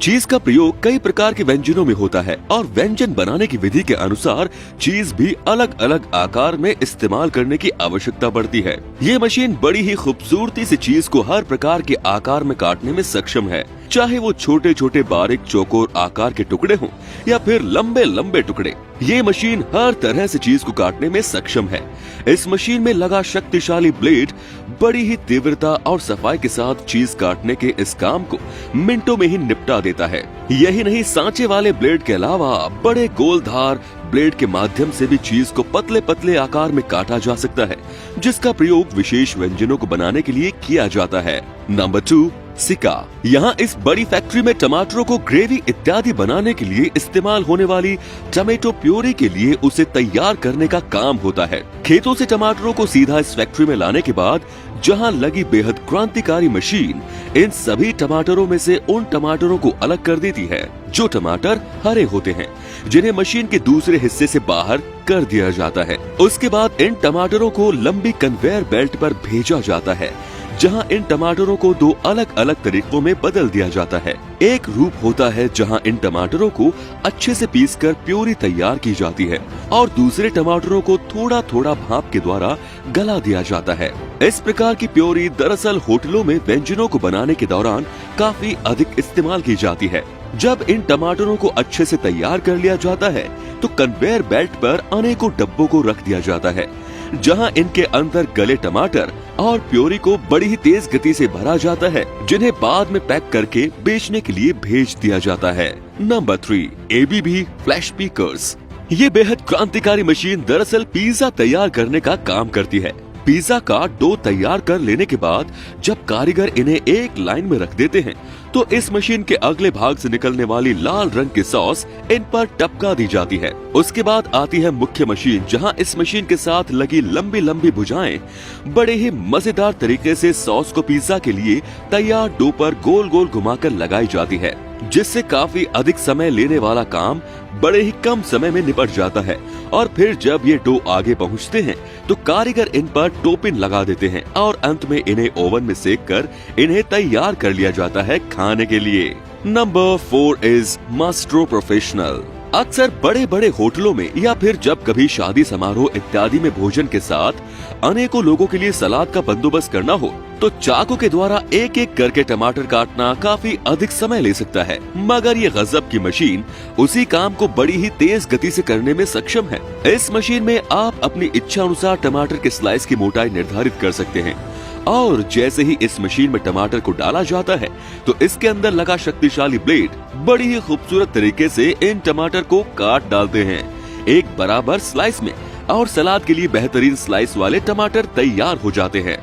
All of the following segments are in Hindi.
चीज का प्रयोग कई प्रकार के व्यंजनों में होता है और व्यंजन बनाने की विधि के अनुसार चीज भी अलग अलग आकार में इस्तेमाल करने की आवश्यकता पड़ती है। ये मशीन बड़ी ही खूबसूरती से चीज को हर प्रकार के आकार में काटने में सक्षम है, चाहे वो छोटे छोटे बारीक चौकोर आकार के टुकड़े हों या फिर लंबे लंबे टुकड़े। ये मशीन हर तरह से चीज को काटने में सक्षम है। इस मशीन में लगा शक्तिशाली ब्लेड बड़ी ही तीव्रता और सफाई के साथ चीज काटने के इस काम को मिनटों में ही निपटा देता है। यही नहीं, सांचे वाले ब्लेड के अलावा बड़े गोलधार ब्लेड के माध्यम से भी चीज को पतले पतले आकार में काटा जा सकता है, जिसका प्रयोग विशेष व्यंजनों को बनाने के लिए किया जाता है। नंबर 2, सिका। यहाँ इस बड़ी फैक्ट्री में टमाटरों को ग्रेवी इत्यादि बनाने के लिए इस्तेमाल होने वाली टमेटो प्योरी के लिए उसे तैयार करने का काम होता है। खेतों से टमाटरों को सीधा इस फैक्ट्री में लाने के बाद जहाँ लगी बेहद क्रांतिकारी मशीन इन सभी टमाटरों में से उन टमाटरों को अलग कर देती है जो टमाटर हरे होते हैं, जिन्हें मशीन के दूसरे हिस्से से बाहर कर दिया जाता है। उसके बाद इन टमाटरों को लंबी कन्वेयर बेल्ट पर भेजा जाता है, जहां इन टमाटरों को दो अलग अलग तरीकों में बदल दिया जाता है। एक रूप होता है जहां इन टमाटरों को अच्छे से पीसकर प्योरी तैयार की जाती है और दूसरे टमाटरों को थोड़ा थोड़ा भाप के द्वारा गला दिया जाता है। इस प्रकार की प्योरी दरअसल होटलों में व्यंजनों को बनाने के दौरान काफी अधिक इस्तेमाल की जाती है। जब इन टमाटरों को अच्छे से तैयार कर लिया जाता है तो कन्वेयर बेल्ट पर अनेकों डब्बों को रख दिया जाता है, जहां इनके अंदर गले टमाटर और प्योरी को बड़ी ही तेज गति से भरा जाता है, जिन्हें बाद में पैक करके बेचने के लिए भेज दिया जाता है। Number 3, ABB flash peakers. ये बेहद क्रांतिकारी मशीन दरअसल पिज्जा तैयार करने का काम करती है। पिज्जा का डो तैयार कर लेने के बाद जब कारीगर इन्हें एक लाइन में रख देते हैं तो इस मशीन के अगले भाग से निकलने वाली लाल रंग की सॉस इन पर टपका दी जाती है। उसके बाद आती है मुख्य मशीन, जहां इस मशीन के साथ लगी लंबी लंबी भुजाएं बड़े ही मजेदार तरीके से सॉस को पिज्जा के लिए तैयार डो पर गोल गोल घुमाकर लगाई जाती है, जिससे काफी अधिक समय लेने वाला काम बड़े ही कम समय में निपट जाता है। और फिर जब ये डो आगे पहुंचते हैं तो कारीगर इन पर टोपिन लगा देते हैं और अंत में इन्हें ओवन में सेक कर इन्हें तैयार कर लिया जाता है खाने के लिए। Number 4 is maestro professional. अक्सर बड़े बड़े होटलों में या फिर जब कभी शादी समारोह इत्यादि में भोजन के साथ अनेकों लोगों के लिए सलाद का बंदोबस्त करना हो तो चाकू के द्वारा एक एक करके टमाटर काटना काफी अधिक समय ले सकता है, मगर ये गजब की मशीन उसी काम को बड़ी ही तेज गति से करने में सक्षम है। इस मशीन में आप अपनी इच्छा अनुसार टमाटर के स्लाइस की मोटाई निर्धारित कर सकते हैं और जैसे ही इस मशीन में टमाटर को डाला जाता है तो इसके अंदर लगा शक्तिशाली ब्लेड बड़ी ही खूबसूरत तरीके से इन टमाटर को काट डालते हैं एक बराबर स्लाइस में और सलाद के लिए बेहतरीन स्लाइस वाले टमाटर तैयार हो जाते हैं।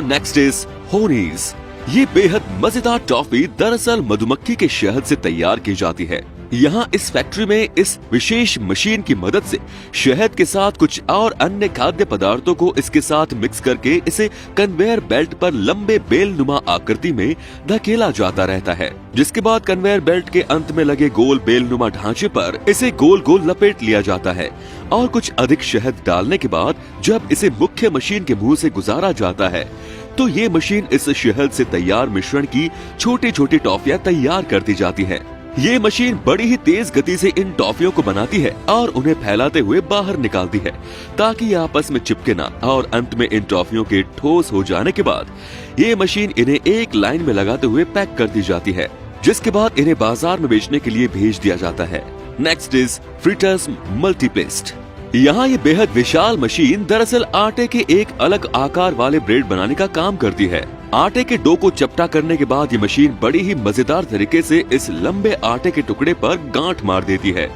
Next is honeys. ये बेहद मजेदार टॉफी दरअसल मधुमक्खी के शहद से तैयार की जाती है। यहाँ इस फैक्ट्री में इस विशेष मशीन की मदद से शहद के साथ कुछ और अन्य खाद्य पदार्थों को इसके साथ मिक्स करके इसे कन्वेयर बेल्ट पर लंबे बेलनुमा आकृति में धकेला जाता रहता है, जिसके बाद कन्वेयर बेल्ट के अंत में लगे गोल बेलनुमा ढांचे पर इसे गोल गोल लपेट लिया जाता है और कुछ अधिक शहद डालने के बाद जब इसे मुख्य मशीन के मुंह से गुजारा जाता है तो ये मशीन इस शहद से तैयार मिश्रण की छोटी छोटी टॉफियां तैयार करती जाती है। ये मशीन बड़ी ही तेज गति से इन टॉफियों को बनाती है और उन्हें फैलाते हुए बाहर निकालती है ताकि ये आपस में चिपके ना, और अंत में इन टॉफियों के ठोस हो जाने के बाद ये मशीन इन्हें एक लाइन में लगाते हुए पैक कर दी जाती है, जिसके बाद इन्हें बाजार में बेचने के लिए भेज दिया जाता है। नेक्स्ट इज फ्रिटर्स मल्टीप्लेस्ट। यहाँ ये बेहद विशाल मशीन दरअसल आटे के एक अलग आकार वाले ब्रेड बनाने का काम करती है। आटे के डो को चपटा करने के बाद ये मशीन बड़ी ही मजेदार तरीके से इस लंबे आटे के टुकड़े पर गांठ मार देती है,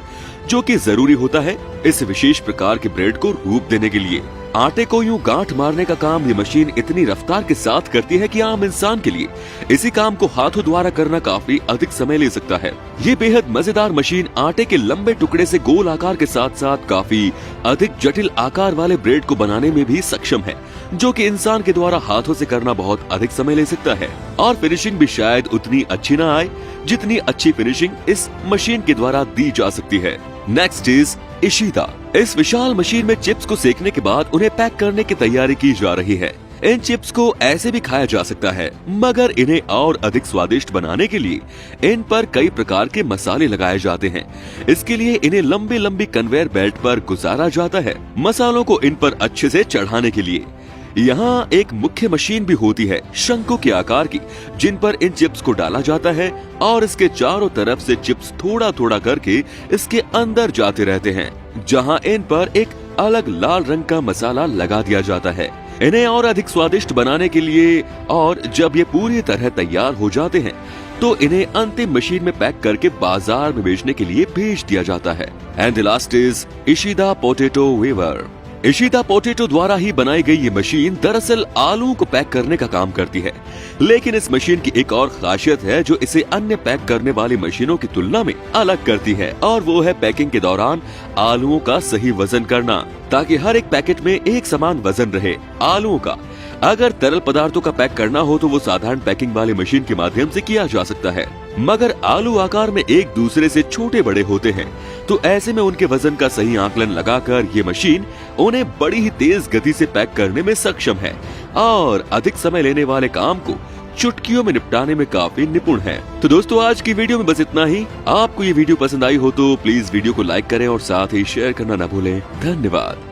जो कि जरूरी होता है इस विशेष प्रकार के ब्रेड को रूप देने के लिए। आटे को यूं गांठ मारने का काम ये मशीन इतनी रफ्तार के साथ करती है कि आम इंसान के लिए इसी काम को हाथों द्वारा करना काफी अधिक समय ले सकता है। ये बेहद मजेदार मशीन आटे के लंबे टुकड़े से गोल आकार के साथ साथ काफी अधिक जटिल आकार वाले ब्रेड को बनाने में भी सक्षम है, जो कि इंसान के द्वारा हाथों से करना बहुत अधिक समय ले सकता है और फिनिशिंग भी शायद उतनी अच्छी न आए जितनी अच्छी फिनिशिंग इस मशीन के द्वारा दी जा सकती है। Next is Ishita. इस विशाल मशीन में चिप्स को सेकने के बाद उन्हें पैक करने की तैयारी की जा रही है। इन चिप्स को ऐसे भी खाया जा सकता है, मगर इन्हें और अधिक स्वादिष्ट बनाने के लिए इन पर कई प्रकार के मसाले लगाए जाते हैं। इसके लिए इन्हें लंबी लंबी कन्वेयर बेल्ट पर गुजारा जाता है, मसालों को इन पर अच्छे से चढ़ाने के लिए। यहाँ एक मुख्य मशीन भी होती है शंकु के आकार की, जिन पर इन चिप्स को डाला जाता है और इसके चारों तरफ से चिप्स थोड़ा थोड़ा करके इसके अंदर जाते रहते हैं, जहाँ इन पर एक अलग लाल रंग का मसाला लगा दिया जाता है। इन्हें और अधिक स्वादिष्ट बनाने के लिए और जब ये पूरी तरह तैयार हो जाते हैं तो इन्हें अंतिम मशीन में पैक करके बाजार में बेचने के लिए भेज दिया जाता है। And the last is Ishida potato wafer. Ishida potato द्वारा ही बनाई गई ये मशीन दरअसल आलू को पैक करने का काम करती है, लेकिन इस मशीन की एक और खासियत है जो इसे अन्य पैक करने वाली मशीनों की तुलना में अलग करती है, और वो है पैकिंग के दौरान आलूओं का सही वजन करना, ताकि हर एक पैकेट में एक समान वजन रहे आलूओं का। अगर तरल पदार्थों का पैक करना हो तो वो साधारण पैकिंग वाली मशीन के माध्यम से किया जा सकता है, मगर आलू आकार में एक दूसरे से छोटे बड़े होते हैं, तो ऐसे में उनके वजन का सही आकलन लगाकर ये मशीन उन्हें बड़ी ही तेज गति से पैक करने में सक्षम है और अधिक समय लेने वाले काम को चुटकियों में निपटाने में काफी निपुण है। तो दोस्तों, आज की वीडियो में बस इतना ही। आपको ये वीडियो पसंद आई हो तो प्लीज वीडियो को लाइक करें और साथ ही शेयर करना न भूलें। धन्यवाद।